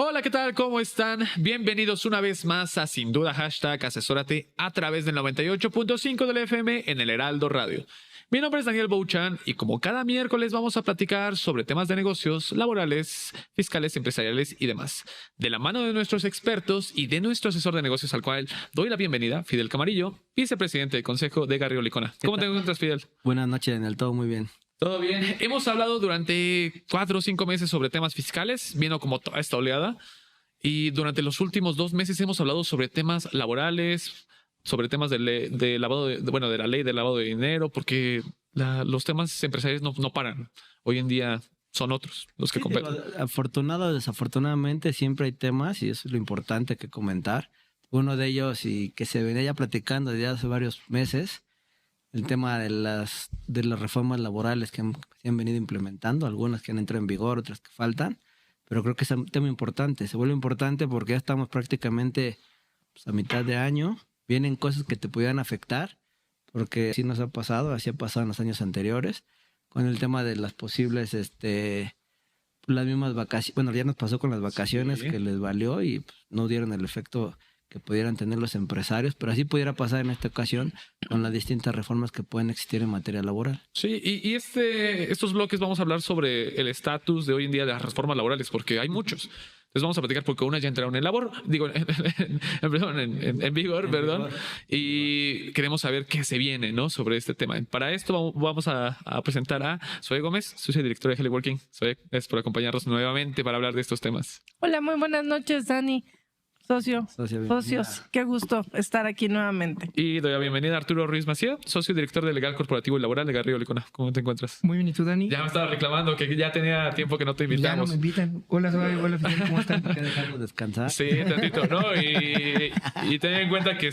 Hola, ¿qué tal? ¿Cómo están? Bienvenidos una vez más a Sin Duda Asesórate a través del 98.5 del FM en el Heraldo Radio. Mi nombre es Daniel Bouchan y como cada miércoles vamos a platicar sobre temas de negocios, laborales, fiscales, empresariales y demás. De la mano de nuestros expertos y de nuestro asesor de negocios al cual doy la bienvenida, Fidel Camarillo, vicepresidente del Consejo de Garrido Licona. ¿Cómo te encuentras, Fidel? Buenas noches, Daniel. Todo muy bien. Todo bien. Hemos hablado durante 4 o 5 meses sobre temas fiscales, viendo como toda esta oleada. Y durante los últimos 2 meses hemos hablado sobre temas laborales, sobre temas de lavado de la ley del lavado de dinero, porque los temas empresariales no paran. Hoy en día son otros los que competen. Afortunado o desafortunadamente siempre hay temas y eso es lo importante que comentar. Uno de ellos y que se venía ya platicando desde hace varios meses, el tema de las reformas laborales que se han venido implementando, algunas que han entrado en vigor, otras que faltan, pero creo que es un tema importante. Se vuelve importante porque ya estamos prácticamente a mitad de año. Vienen cosas que te pudieran afectar, porque así nos ha pasado, así ha pasado en los años anteriores, con el tema de las posibles, las mismas vacaciones. Bueno, ya nos pasó con las vacaciones, sí, que les valió y pues, no dieron el efecto que pudieran tener los empresarios, pero así pudiera pasar en esta ocasión con las distintas reformas que pueden existir en materia laboral. Sí, y estos bloques vamos a hablar sobre el estatus de hoy en día de las reformas laborales, porque hay muchos. Entonces vamos a platicar porque unas ya entraron en en vigor, perdón. Y queremos saber qué se viene, ¿no? Sobre este tema. Para esto vamos a presentar a Zoe Gómez, socia directora de Heliworking. Zoe, gracias por acompañarnos nuevamente para hablar de estos temas. Hola, muy buenas noches, Dani. Socios, qué gusto estar aquí nuevamente. Y doy la bienvenida a Arturo Ruiz Macía, socio director de Legal Corporativo y Laboral de Garrido Licona. ¿Cómo te encuentras? Muy bien, ¿y tú, Dani? Ya me estaba reclamando que ya tenía tiempo que no te invitamos. Ya no me invitan. Hola, Fidel, ¿cómo están? ¿Por qué dejarlo descansar? Sí, tantito, ¿no? Y ten en cuenta que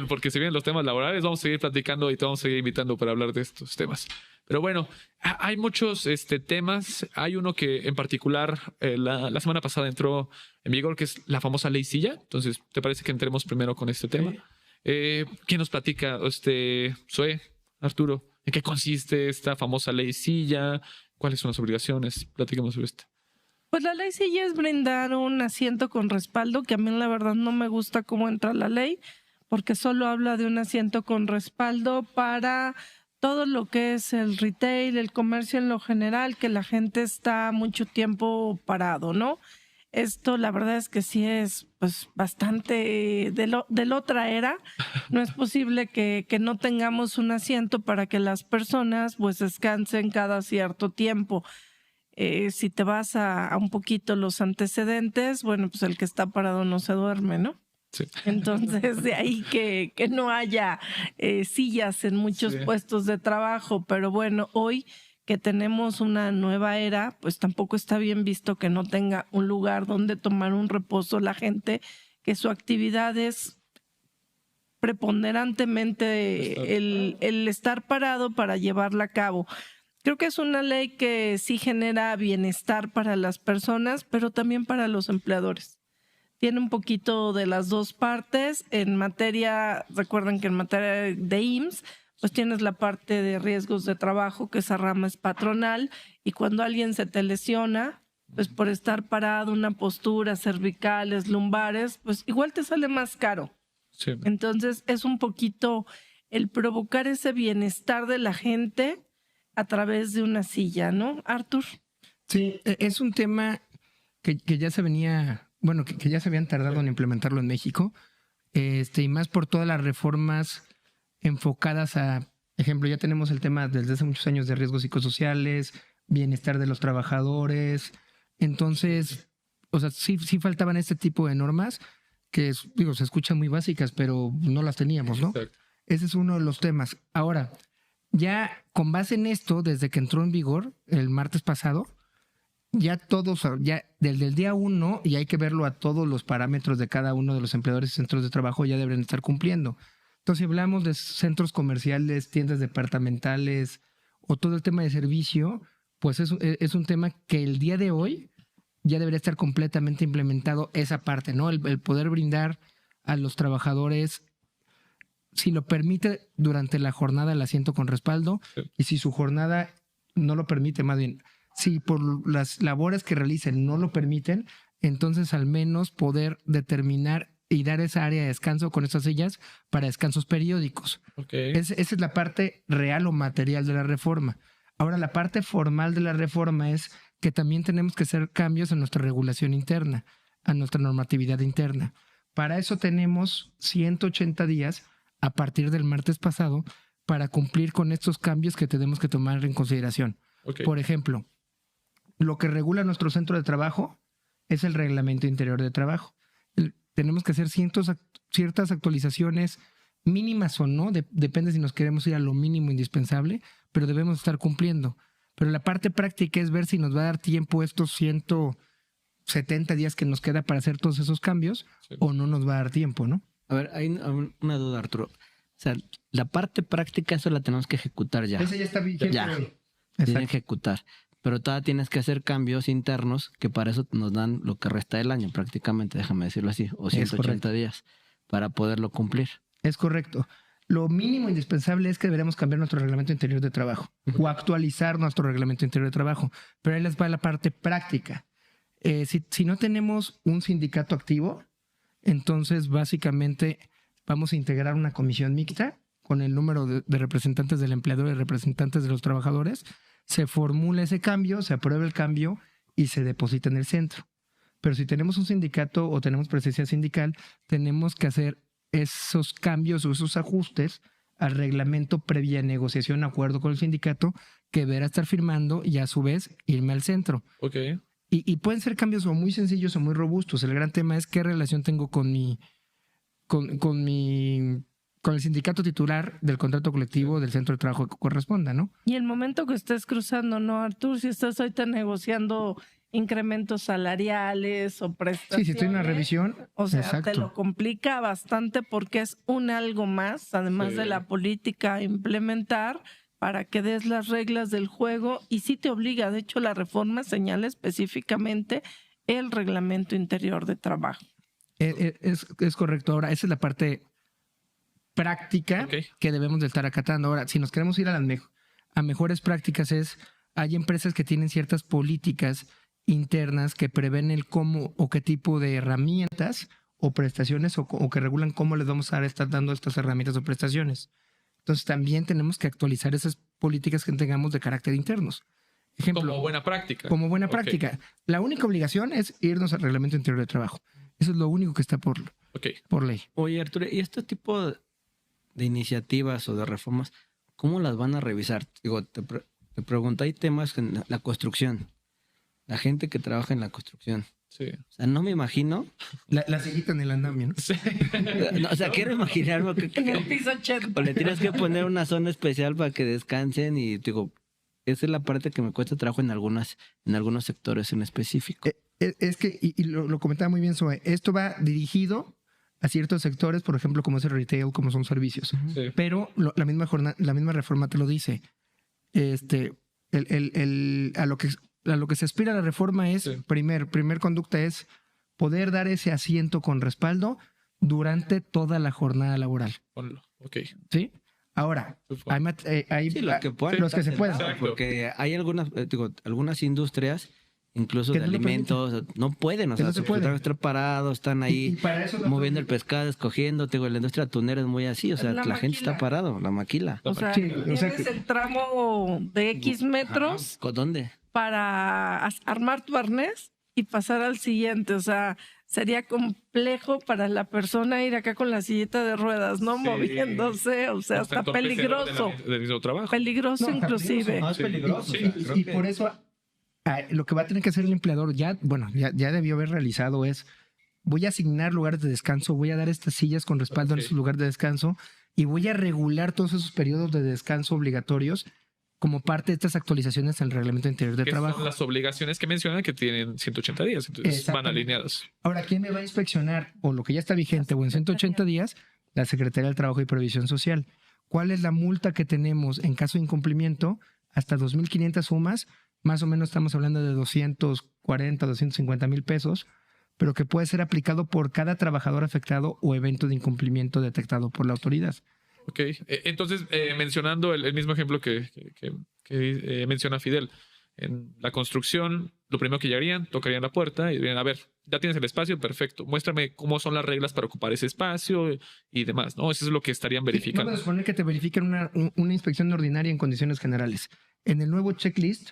porque se vienen los temas laborales, vamos a seguir platicando y te vamos a seguir invitando para hablar de estos temas. Pero bueno, hay muchos temas. Hay uno que en particular la semana pasada entró en vigor, que es la famosa ley Silla. Entonces, ¿te parece que entremos primero con este tema? ¿Quién nos platica, Zoe, Arturo? ¿En qué consiste esta famosa ley Silla? ¿Cuáles son las obligaciones? Platiquemos sobre esto. Pues la ley Silla es brindar un asiento con respaldo, que a mí la verdad no me gusta cómo entra la ley, porque solo habla de un asiento con respaldo para todo lo que es el retail, el comercio en lo general, que la gente está mucho tiempo parado, ¿no? Esto la verdad es que sí es pues bastante de la otra era. No es posible que no tengamos un asiento para que las personas pues descansen cada cierto tiempo. Si te vas a un poquito los antecedentes, bueno, pues el que está parado no se duerme, ¿no? Sí. Entonces, de ahí que no haya sillas en muchos puestos de trabajo. Pero bueno, hoy que tenemos una nueva era, pues tampoco está bien visto que no tenga un lugar donde tomar un reposo la gente, que su actividad es preponderantemente el estar parado para llevarla a cabo. Creo que es una ley que sí genera bienestar para las personas, pero también para los empleadores. Tiene un poquito de las dos partes. En materia, recuerden que en materia de IMSS, pues tienes la parte de riesgos de trabajo, que esa rama es patronal, y cuando alguien se te lesiona, pues por estar parado, una postura, cervicales, lumbares, pues igual te sale más caro. Sí. Entonces es un poquito el provocar ese bienestar de la gente a través de una silla, ¿no, Artur? Sí, es un tema que ya se venía, bueno, que ya se habían tardado en implementarlo en México, y más por todas las reformas enfocadas a, ejemplo, ya tenemos el tema desde hace muchos años de riesgos psicosociales, bienestar de los trabajadores. Entonces, o sea, sí faltaban este tipo de normas que, se escuchan muy básicas, pero no las teníamos, ¿no? Exacto. Ese es uno de los temas. Ahora, ya con base en esto, desde que entró en vigor el martes pasado, ya todos, ya desde el día 1, y hay que verlo a todos los parámetros de cada uno de los empleadores y centros de trabajo, ya deben estar cumpliendo. Entonces, si hablamos de centros comerciales, tiendas departamentales o todo el tema de servicio, pues es un tema que el día de hoy ya debería estar completamente implementado esa parte, ¿no? El poder brindar a los trabajadores, si lo permite, durante la jornada el asiento con respaldo, y si su jornada no lo permite, más bien, si por las labores que realicen no lo permiten, entonces al menos poder determinar y dar esa área de descanso con esas sillas para descansos periódicos. Okay. Esa es la parte real o material de la reforma. Ahora, la parte formal de la reforma es que también tenemos que hacer cambios en nuestra regulación interna, a nuestra normatividad interna. Para eso tenemos 180 días a partir del martes pasado para cumplir con estos cambios que tenemos que tomar en consideración. Okay. Por ejemplo, lo que regula nuestro centro de trabajo es el reglamento interior de trabajo. Tenemos que hacer ciertas actualizaciones mínimas o no, depende si nos queremos ir a lo mínimo indispensable, pero debemos estar cumpliendo. Pero la parte práctica es ver si nos va a dar tiempo estos 170 días que nos queda para hacer todos esos cambios, sí, o no nos va a dar tiempo, ¿no? A ver, hay una duda, Arturo. O sea, la parte práctica, eso la tenemos que ejecutar ya. Esa ya está vigente. Ya, tiene que ejecutar. Pero todavía tienes que hacer cambios internos que para eso nos dan lo que resta del año prácticamente, déjame decirlo así, o 180 días para poderlo cumplir. Es correcto. Lo mínimo indispensable es que deberemos cambiar nuestro reglamento interior de trabajo o actualizar nuestro reglamento interior de trabajo. Pero ahí les va la parte práctica. Si no tenemos un sindicato activo, entonces básicamente vamos a integrar una comisión mixta con el número de representantes del empleador y representantes de los trabajadores. Se formula ese cambio, se aprueba el cambio y se deposita en el centro. Pero si tenemos un sindicato o tenemos presencia sindical, tenemos que hacer esos cambios o esos ajustes al reglamento previa negociación, acuerdo con el sindicato, que deberá estar firmando y a su vez irme al centro. Okay. Y pueden ser cambios o muy sencillos o muy robustos. El gran tema es qué relación tengo con el sindicato titular del contrato colectivo del centro de trabajo que corresponda, ¿no? Y el momento que estés cruzando, ¿no, Artur? Si estás ahorita negociando incrementos salariales o prestaciones. Sí, si estoy en una revisión. O sea, exacto, te lo complica bastante porque es un algo más, además de la política a implementar para que des las reglas del juego, y sí te obliga. De hecho, la reforma señala específicamente el reglamento interior de trabajo. Es correcto. Ahora, esa es la parte práctica que debemos de estar acatando. Ahora, si nos queremos ir a mejores prácticas, hay empresas que tienen ciertas políticas internas que prevén el cómo o qué tipo de herramientas o prestaciones o que regulan cómo les vamos a estar dando estas herramientas o prestaciones. Entonces también tenemos que actualizar esas políticas que tengamos de carácter internos. Ejemplo, como buena práctica. Como buena práctica. La única obligación es irnos al reglamento interior de trabajo. Eso es lo único que está por ley. Oye, Arturo, ¿y este tipo de iniciativas o de reformas, cómo las van a revisar? Digo, te pregunto, hay temas en la construcción, la gente que trabaja en la construcción. Sí. O sea, no me imagino. La sillita en el andamio, ¿no? Sí. No, o sea, quiero imaginarme En el piso 80. o le tienes que poner una zona especial para que descansen y digo, esa es la parte que me cuesta trabajo en algunos sectores en específico. Es que, y lo comentaba muy bien Zoe, esto va dirigido a ciertos sectores, por ejemplo, como es el retail, como son servicios. Sí. Pero la misma reforma te lo dice. A lo que se aspira a la reforma es, primer conducta es poder dar ese asiento con respaldo durante toda la jornada laboral. Ponlo. Ok. ¿Sí? Ahora, hay lo que puedan, los que se puedan. Porque hay algunas industrias, incluso de alimentos, no pueden, o sea, estar parados, están ahí moviendo el pescado, escogiendo. La industria atunera es muy así, o sea, la gente está parado, la maquila. O sea, tienes el tramo de X metros. ¿Con dónde? Para armar tu arnés y pasar al siguiente. O sea, sería complejo para la persona ir acá con la sillita de ruedas, ¿no? Sí. Moviéndose, o sea, está peligroso. Del mismo trabajo. Peligroso inclusive. No, es peligroso. Y por eso lo que va a tener que hacer el empleador ya debió haber realizado es, voy a asignar lugares de descanso, voy a dar estas sillas con respaldo en esos lugares de descanso y voy a regular todos esos periodos de descanso obligatorios como parte de estas actualizaciones al reglamento interior de trabajo. Son las obligaciones que mencionan que tienen 180 días, entonces van alineadas. Ahora, ¿quién me va a inspeccionar? O lo que ya está vigente o en 180 días, la Secretaría del Trabajo y Previsión Social. ¿Cuál es la multa que tenemos en caso de incumplimiento? Hasta 2.500 sumas, más o menos estamos hablando de 240, 250 mil pesos, pero que puede ser aplicado por cada trabajador afectado o evento de incumplimiento detectado por la autoridad. Ok, entonces mencionando el mismo ejemplo que menciona Fidel, en la construcción, lo primero que llegarían, tocarían la puerta y dirían, a ver, ya tienes el espacio, perfecto, muéstrame cómo son las reglas para ocupar ese espacio y demás, ¿no? Eso es lo que estarían verificando. Vamos a suponer que te verifiquen una inspección ordinaria en condiciones generales. En el nuevo checklist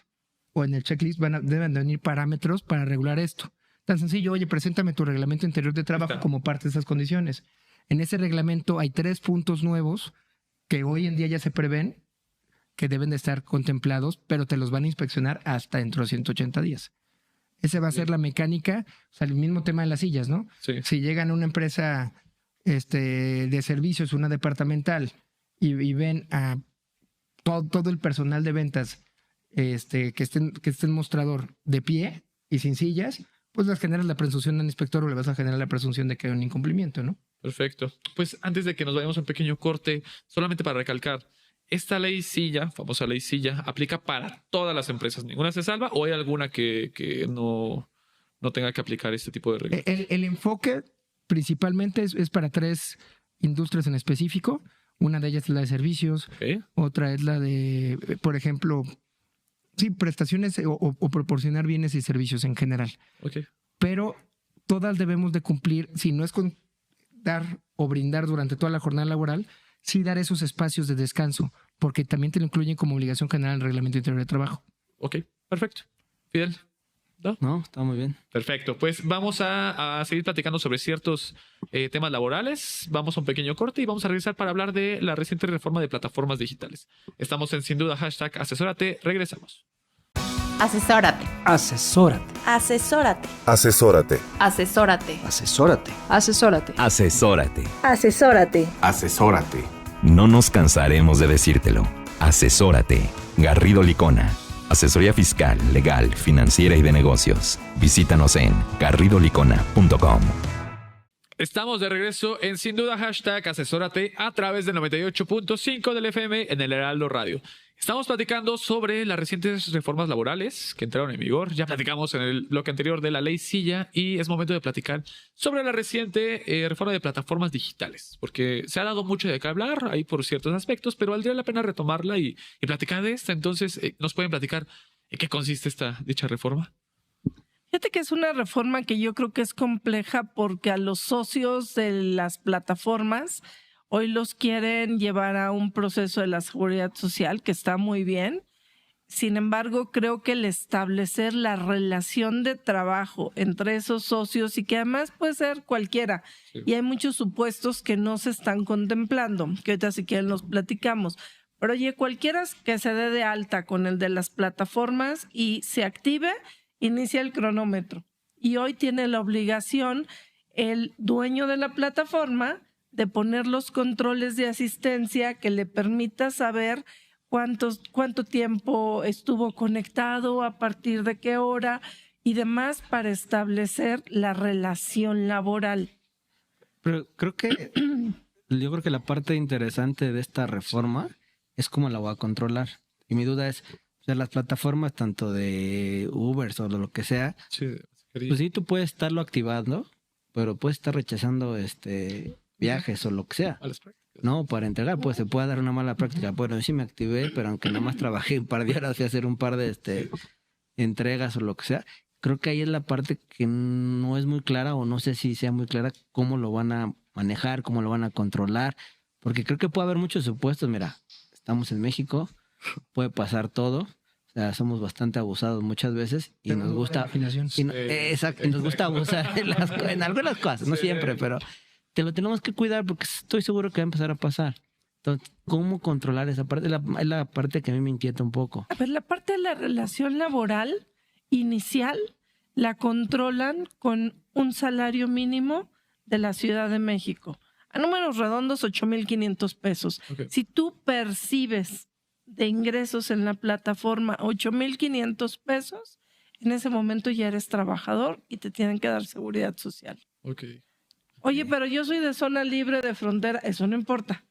o en el checklist deben de venir parámetros para regular esto. Tan sencillo, oye, preséntame tu reglamento interior de trabajo como parte de esas condiciones. En ese reglamento hay 3 puntos nuevos que hoy en día ya se prevén que deben de estar contemplados, pero te los van a inspeccionar hasta dentro de 180 días. Esa va a ser la mecánica, o sea, el mismo tema de las sillas, ¿no? Sí. Si llegan a una empresa de servicios, una departamental, y ven a todo el personal de ventas que esté en mostrador de pie y sin sillas, pues les generas la presunción al inspector o le vas a generar la presunción de que hay un incumplimiento, ¿no? Perfecto. Pues antes de que nos vayamos a un pequeño corte, solamente para recalcar, esta ley silla, famosa ley silla, aplica para todas las empresas. ¿Ninguna se salva o hay alguna que no tenga que aplicar este tipo de reglas? El enfoque principalmente es para 3 industrias en específico. Una de ellas es la de servicios, Okay. otra es la de, por ejemplo, sí, prestaciones o proporcionar bienes y servicios en general. Okay. Pero todas debemos de cumplir, si no es con dar o brindar durante toda la jornada laboral, sí dar esos espacios de descanso, porque también te lo incluyen como obligación general en el Reglamento Interior de Trabajo. Ok, perfecto. Fidel. ¿No? No, está muy bien. Perfecto. Pues vamos a seguir platicando sobre ciertos temas laborales. Vamos a un pequeño corte y vamos a regresar para hablar de la reciente reforma de plataformas digitales. Estamos en Sin Duda, #asesórate. Regresamos. Asesórate. Asesórate. Asesórate. Asesórate. Asesórate. Asesórate. Asesórate. Asesórate. Asesórate. Asesórate. No nos cansaremos de decírtelo. Asesórate. Garrido Licona. Asesoría fiscal, legal, financiera y de negocios. Visítanos en garridolicona.com. Estamos de regreso en Sin Duda, #asesórate a través del 98.5 del FM en el Heraldo Radio. Estamos platicando sobre las recientes reformas laborales que entraron en vigor. Ya platicamos en el bloque anterior de la ley silla y es momento de platicar sobre la reciente reforma de plataformas digitales, porque se ha dado mucho de qué hablar ahí por ciertos aspectos, pero valdría la pena retomarla y platicar de esta. Entonces, ¿nos pueden platicar en qué consiste dicha reforma? Fíjate que es una reforma que yo creo que es compleja porque a los socios de las plataformas hoy los quieren llevar a un proceso de la seguridad social que está muy bien. Sin embargo, creo que el establecer la relación de trabajo entre esos socios y que además puede ser cualquiera, sí. Y hay muchos supuestos que no se están contemplando, que ahorita si quieren los platicamos. Pero oye, cualquiera que se dé de alta con el de las plataformas y se active, inicia el cronómetro. Y hoy tiene la obligación el dueño de la plataforma de poner los controles de asistencia que le permita saber cuánto tiempo estuvo conectado, a partir de qué hora y demás para establecer la relación laboral. Pero yo creo que la parte interesante de esta reforma es cómo la voy a controlar. Y mi duda es, o sea, las plataformas tanto de Uber o lo que sea, sí, pues sí, tú puedes estarlo activando, pero puedes estar rechazando viajes o lo que sea. No, para entregar, pues se puede dar una mala práctica. Bueno, sí me activé, pero aunque nada más trabajé un par de horas, fui a hacer un par de entregas o lo que sea. Creo que ahí es la parte que no es muy clara, o no sé si sea muy clara cómo lo van a manejar, cómo lo van a controlar, porque creo que puede haber muchos supuestos. Mira, estamos en México, puede pasar todo. O sea, somos bastante abusados muchas veces y nos gusta y nos gusta abusar en algunas cosas, no siempre, pero te lo tenemos que cuidar porque estoy seguro que va a empezar a pasar. Entonces, ¿cómo controlar esa parte? Es la parte que a mí me inquieta un poco. A ver, la parte de la relación laboral inicial la controlan con un salario mínimo de la Ciudad de México. A números redondos, 8,500 pesos. Okay. Si tú percibes de ingresos en la plataforma 8,500 pesos, en ese momento ya eres trabajador y te tienen que dar seguridad social. Okay. Oye, pero yo soy de zona libre de frontera, eso no importa.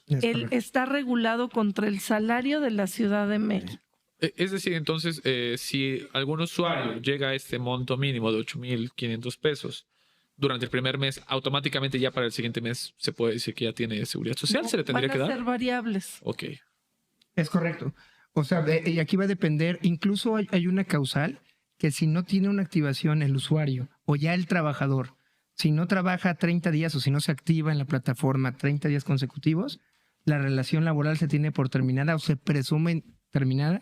Él está regulado contra el salario de la Ciudad de México. Es decir, entonces, si algún usuario llega a este monto mínimo de 8,500 pesos durante el primer mes, automáticamente ya para el siguiente mes se puede decir que ya tiene seguridad social, no, ¿se le tendría que dar? Van a ser variables. Ok. Es correcto. O sea, y aquí va a depender, incluso hay una causal que si no tiene una activación el usuario o ya el trabajador, si no trabaja 30 días o si no se activa en la plataforma 30 días consecutivos, la relación laboral se tiene por terminada o se presume terminada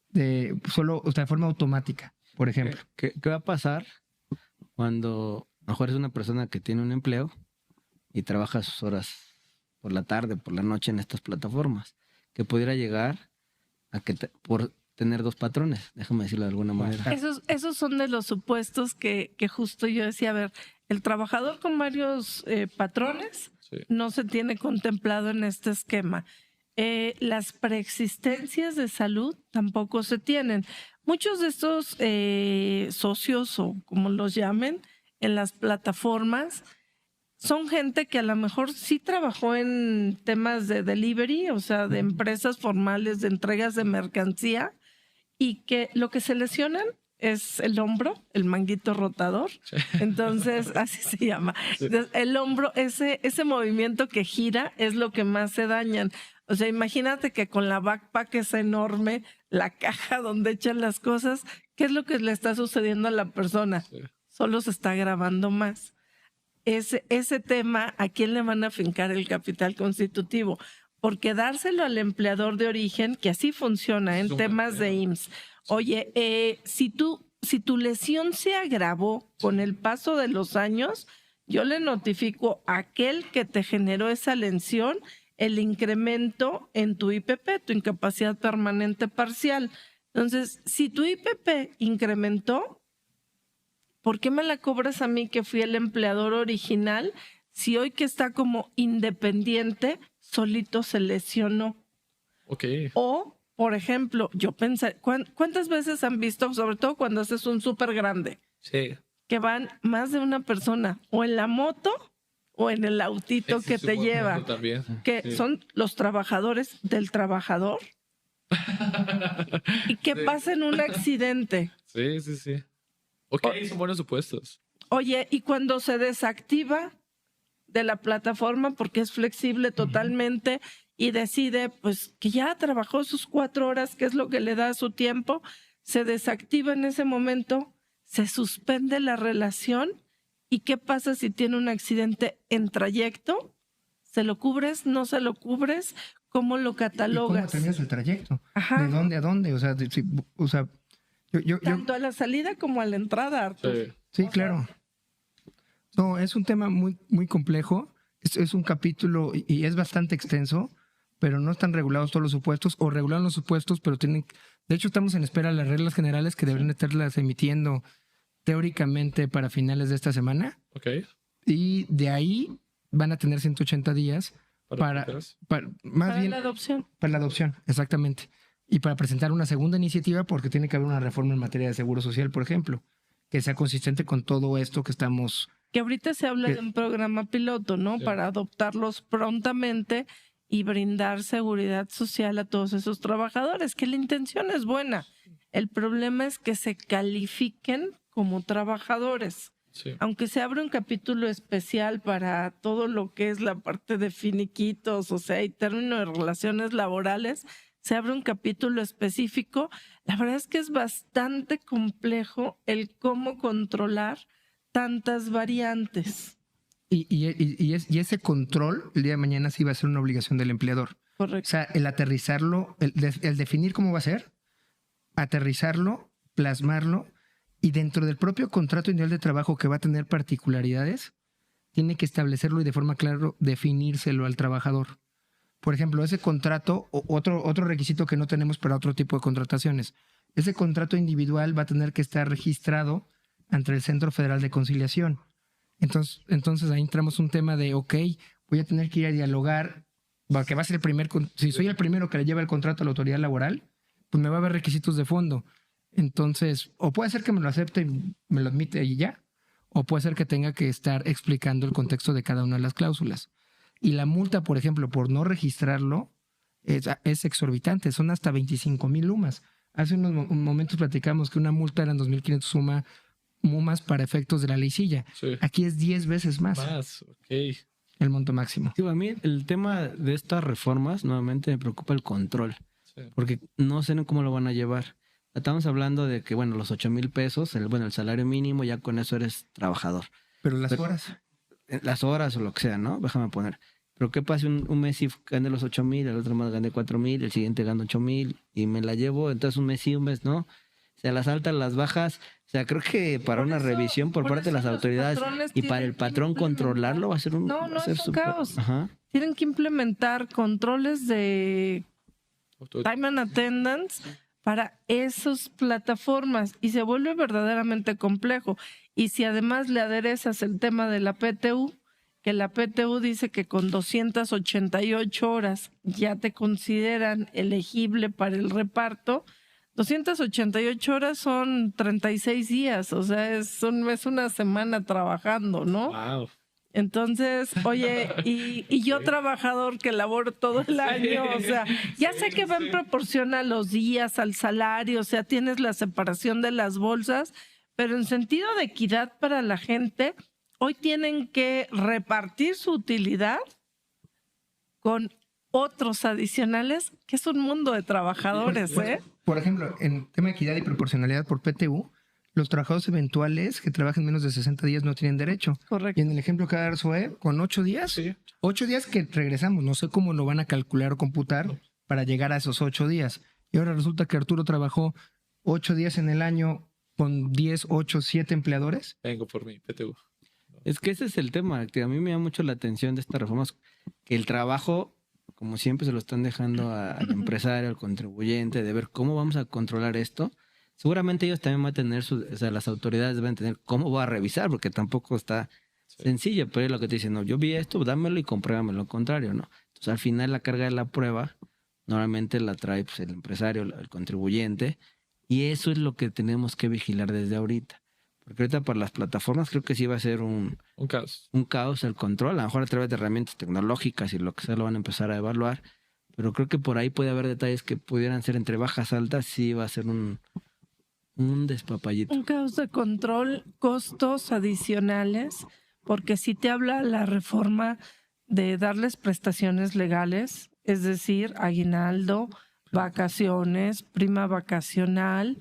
de forma automática, por ejemplo. ¿Qué va a pasar cuando a lo mejor es una persona que tiene un empleo y trabaja sus horas por la tarde, por la noche en estas plataformas? Que pudiera llegar a que por tener dos patrones, déjame decirlo de alguna manera. Esos son de los supuestos que justo yo decía, a ver, el trabajador con varios patrones no se tiene contemplado en este esquema. Las preexistencias de salud tampoco se tienen. Muchos de estos socios, o como los llamen, en las plataformas, son gente que a lo mejor sí trabajó en temas de delivery, o sea, de empresas formales de entregas de mercancía, y que lo que se lesionan es el hombro, el manguito rotador. Entonces, así se llama. Entonces, el hombro, ese movimiento que gira es lo que más se dañan. O sea, imagínate que con la backpack esa enorme, la caja donde echan las cosas, ¿qué es lo que le está sucediendo a la persona? Sí. Solo se está grabando más. Ese tema, ¿a quién le van a fincar el capital constitutivo? Porque dárselo al empleador de origen, que así funciona en temas de IMSS. Oye, si tu lesión se agravó con el paso de los años, yo le notifico a aquel que te generó esa lesión el incremento en tu IPP, tu incapacidad permanente parcial. Entonces, si tu IPP incrementó, ¿por qué me la cobras a mí que fui el empleador original si hoy que está como independiente solito se lesionó? Ok. O, por ejemplo, yo pensé, ¿cuántas veces han visto, sobre todo cuando haces un súper grande, que van más de una persona o en la moto o en el autito que te lleva? Que son los trabajadores del trabajador. ¿Y qué pasa en un accidente? Sí. Ok, son buenos supuestos. Oye, y cuando se desactiva de la plataforma porque es flexible totalmente y decide pues que ya trabajó sus 4 horas, que es lo que le da su tiempo, se desactiva en ese momento, se suspende la relación. ¿Y qué pasa si tiene un accidente en trayecto? ¿Se lo cubres? ¿No se lo cubres? ¿Cómo lo catalogas? ¿Cómo terminas el trayecto? Ajá. ¿De dónde a dónde? O sea, tanto a la salida como a la entrada, Arturo. Sí, claro. No, es un tema muy, muy complejo. Es un capítulo y es bastante extenso, pero no están regulados todos los supuestos, o regularon los supuestos, pero tienen... De hecho, estamos en espera de las reglas generales que deberían estarlas emitiendo teóricamente para finales de esta semana. Ok. Y de ahí van a tener 180 días para la adopción. Para la adopción, exactamente. Y para presentar una segunda iniciativa, porque tiene que haber una reforma en materia de seguro social, por ejemplo, que sea consistente con todo esto que estamos... Que ahorita se habla de un programa piloto, ¿no? Sí. Para adoptarlos prontamente y brindar seguridad social a todos esos trabajadores, que la intención es buena. El problema es que se califiquen como trabajadores. Sí. Aunque se abre un capítulo especial para todo lo que es la parte de finiquitos, o sea, y término de relaciones laborales, se abre un capítulo específico. La verdad es que es bastante complejo el cómo controlar tantas variantes. Y ese control, el día de mañana sí va a ser una obligación del empleador. Correcto. O sea, el aterrizarlo, el definir cómo va a ser, aterrizarlo, plasmarlo, y dentro del propio contrato individual de trabajo que va a tener particularidades, tiene que establecerlo y de forma clara definírselo al trabajador. Por ejemplo, ese contrato, otro requisito que no tenemos para otro tipo de contrataciones, ese contrato individual va a tener que estar registrado ante el Centro Federal de Conciliación. Entonces ahí entramos un tema de, ok, voy a tener que ir a dialogar, porque va a ser si soy el primero que le lleva el contrato a la autoridad laboral, pues me va a haber requisitos de fondo. Entonces, o puede ser que me lo acepte y me lo admite y ya, o puede ser que tenga que estar explicando el contexto de cada una de las cláusulas. Y la multa, por ejemplo, por no registrarlo, es exorbitante, son hasta 25,000 UMAS. Hace unos momentos platicamos que una multa eran 2,500 UMAS para efectos de la ley silla. Sí. Aquí es 10 veces más Ok. el monto máximo. Digo, a mí el tema de estas reformas, nuevamente me preocupa el control. Sí. porque no sé cómo lo van a llevar. Estamos hablando de que, bueno, los 8,000 pesos, el salario mínimo, ya con eso eres trabajador. Pero las Pero- horas. Las horas o lo que sea, ¿no? Déjame poner. Pero ¿qué pasa un mes si gane los 8,000, el otro mes gane 4,000, el siguiente gana 8,000 y me la llevo? Entonces un mes sí, un mes no. O sea, las altas, las bajas. O sea, creo que para Por una eso- revisión por parte de eso las los autoridades patrones y para tienen el que patrón implementar. controlarlo va a ser un... No, va a no, ser es un súper- caos. Ajá. Tienen que implementar controles de time and attendance para esas plataformas y se vuelve verdaderamente complejo. Y si además le aderezas el tema de la PTU, que la PTU dice que con 288 horas ya te consideran elegible para el reparto, 288 horas son 36 días, o sea, es una semana trabajando, ¿no? Wow. Entonces, oye, y yo trabajador que laboro todo el año, o sea, ya sé que va en proporción a los días, al salario, o sea, tienes la separación de las bolsas, pero en sentido de equidad para la gente, hoy tienen que repartir su utilidad con otros adicionales, que es un mundo de trabajadores, ¿eh? Por ejemplo, en tema de equidad y proporcionalidad por PTU, los trabajadores eventuales que trabajen menos de 60 días no tienen derecho. Correcto. Y en el ejemplo que va a dar Zoe, con 8 días, Sí. 8 días que regresamos, no sé cómo lo van a calcular o computar para llegar a esos 8 días. Y ahora resulta que Arturo trabajó 8 días en el año con 10, 8, 7 empleadores. Vengo por mi PTU. Es que ese es el tema, que a mí me da mucho la atención de estas reformas, que el trabajo, como siempre, se lo están dejando al empresario, al contribuyente, de ver cómo vamos a controlar esto. Seguramente ellos también van a tener, o sea, las autoridades van a tener cómo va a revisar, porque tampoco está sencillo, pero es lo que te dicen, no, yo vi esto, dámelo y compruébame lo contrario, ¿no? Entonces, al final, la carga de la prueba normalmente la trae pues, el empresario, el contribuyente, y eso es lo que tenemos que vigilar desde ahorita. Porque ahorita para las plataformas creo que sí va a ser un caos. caos el control, a lo mejor a través de herramientas tecnológicas y lo que sea lo van a empezar a evaluar, pero creo que por ahí puede haber detalles que pudieran ser entre bajas altas, sí va a ser un despapallito. Un caos de control, costos adicionales, porque si te habla la reforma de darles prestaciones legales, es decir, aguinaldo, vacaciones, prima vacacional,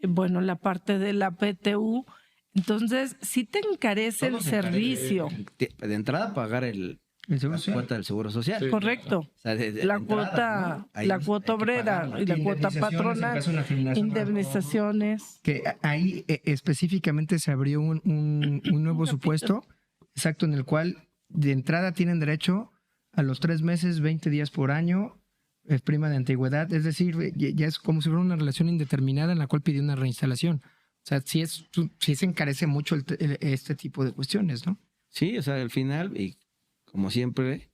bueno, la parte de la PTU. Entonces, sí te encarece el servicio. De entrada pagar la social. cuota del seguro social. Sí. Correcto. O sea, de La entrada, cuota, ¿no? Ahí la hay cuota que obrera pagarla. y la cuota Indemnizaciones en patronal, caso de una afiliación indemnizaciones. Que ahí específicamente se abrió un nuevo supuesto, exacto, en el cual de entrada tienen derecho a los 3 meses, 20 días por año, prima de antigüedad, es decir, ya es como si fuera una relación indeterminada en la cual pidió una reinstalación. O sea, sí se encarece mucho este tipo de cuestiones, ¿no? Sí, o sea, al final, y como siempre,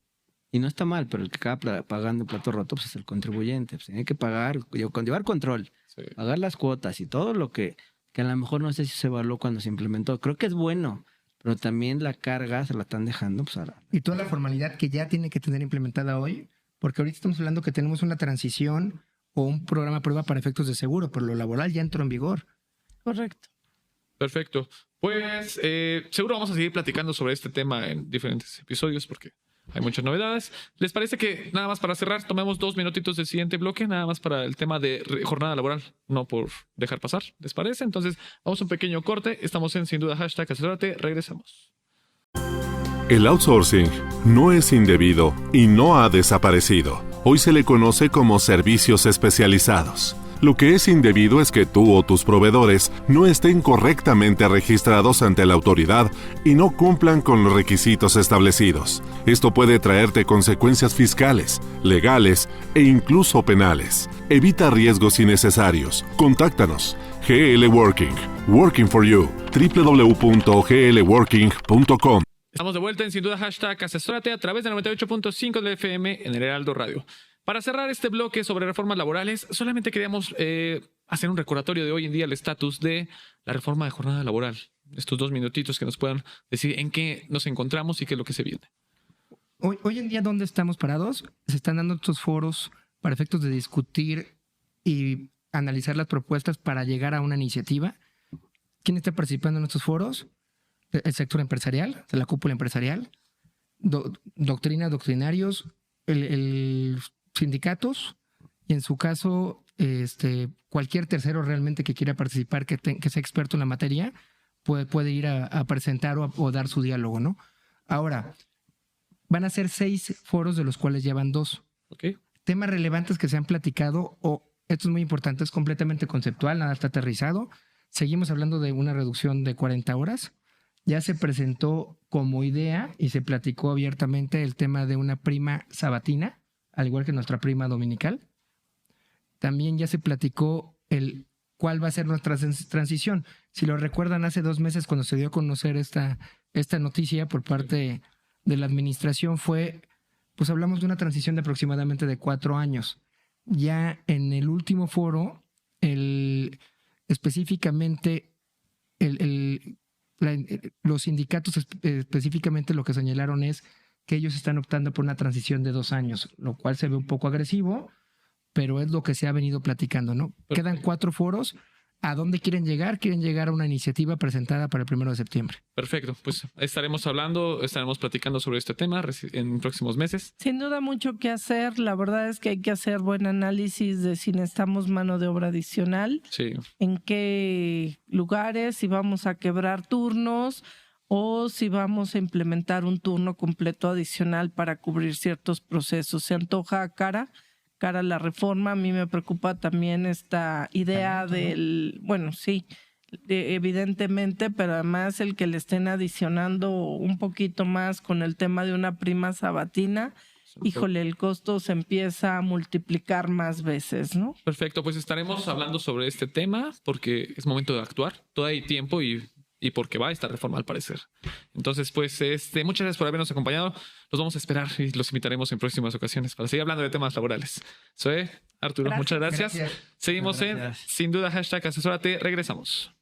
y no está mal, pero el que acaba pagando el plato roto pues, es el contribuyente. Pues, tiene que pagar, llevar control, Sí. pagar las cuotas y todo lo que a lo mejor no sé si se evaluó cuando se implementó. Creo que es bueno, pero también la carga se la están dejando pues, Y toda la formalidad que ya tiene que tener implementada hoy, porque ahorita estamos hablando que tenemos una transición o un programa prueba para efectos de seguro, pero lo laboral ya entró en vigor. Correcto. Perfecto. Pues seguro vamos a seguir platicando sobre este tema en diferentes episodios porque hay muchas novedades. ¿Les parece que nada más para cerrar tomemos 2 minutitos del siguiente bloque, nada más para el tema de jornada laboral? No por dejar pasar, ¿les parece? Entonces vamos a un pequeño corte. Estamos en Sin Duda #Asesórate. Regresamos. El outsourcing no es indebido y no ha desaparecido. Hoy se le conoce como servicios especializados. Lo que es indebido es que tú o tus proveedores no estén correctamente registrados ante la autoridad y no cumplan con los requisitos establecidos. Esto puede traerte consecuencias fiscales, legales e incluso penales. Evita riesgos innecesarios. Contáctanos. GL Working. Working for you. www.glworking.com. Estamos de vuelta en Sin Duda #Asesórate a través de 98.5 del FM en el Heraldo Radio. Para cerrar este bloque sobre reformas laborales, solamente queríamos hacer un recordatorio de hoy en día el estatus de la reforma de jornada laboral. Estos 2 minutitos que nos puedan decir en qué nos encontramos y qué es lo que se viene. Hoy en día, ¿dónde estamos parados? Se están dando estos foros para efectos de discutir y analizar las propuestas para llegar a una iniciativa. ¿Quién está participando en estos foros? El sector empresarial, la cúpula empresarial, doctrinarios, el sindicatos y en su caso, cualquier tercero realmente que quiera participar, que sea experto en la materia, puede ir a presentar o dar su diálogo, ¿no? Ahora, van a ser 6 foros de los cuales llevan 2. Ok. Temas relevantes que se han platicado, esto es muy importante, es completamente conceptual, nada está aterrizado. Seguimos hablando de una reducción de 40 horas. Ya se presentó como idea y se platicó abiertamente el tema de una prima sabatina, al igual que nuestra prima dominical. También ya se platicó cuál va a ser nuestra transición. Si lo recuerdan, hace 2 meses cuando se dio a conocer esta noticia por parte de la administración pues hablamos de una transición de aproximadamente de 4 años. Ya en el último foro, específicamente los sindicatos específicamente lo que señalaron es que ellos están optando por una transición de 2 años, lo cual se ve un poco agresivo, pero es lo que se ha venido platicando, ¿no? Perfecto. Quedan 4 foros. ¿A dónde quieren llegar? Quieren llegar a una iniciativa presentada para el 1 de septiembre. Perfecto, pues estaremos platicando sobre este tema en próximos meses. Sin duda mucho que hacer. La verdad es que hay que hacer buen análisis de si necesitamos mano de obra adicional, Sí, en qué lugares, si vamos a quebrar turnos o si vamos a implementar un turno completo adicional para cubrir ciertos procesos. Se antoja cara a la reforma. A mí me preocupa también esta idea evidentemente, pero además el que le estén adicionando un poquito más con el tema de una prima sabatina, híjole, el costo se empieza a multiplicar más veces, ¿no? perfecto, pues estaremos hablando sobre este tema porque es momento de actuar. Todavía hay tiempo y porque va esta reforma al parecer. Entonces, pues, muchas gracias por habernos acompañado. Los vamos a esperar y los invitaremos en próximas ocasiones para seguir hablando de temas laborales. Soy Arturo, Gracias. muchas gracias. Seguimos Gracias. Sin Duda, #asesórate. Regresamos.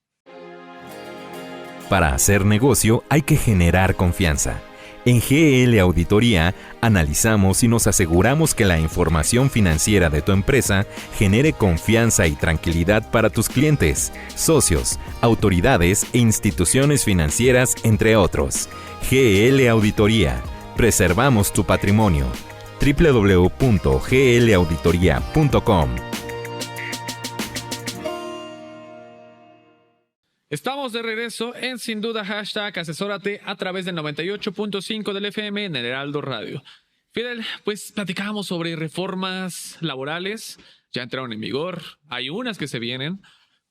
Para hacer negocio hay que generar confianza. En GL Auditoría analizamos y nos aseguramos que la información financiera de tu empresa genere confianza y tranquilidad para tus clientes, socios, autoridades e instituciones financieras, entre otros. GL Auditoría. Preservamos tu patrimonio. www.glauditoria.com. Estamos de regreso en Sin Duda, #asesórate a través del 98.5 del FM en el Heraldo Radio. Fidel, pues platicábamos sobre reformas laborales, ya entraron en vigor, hay unas que se vienen,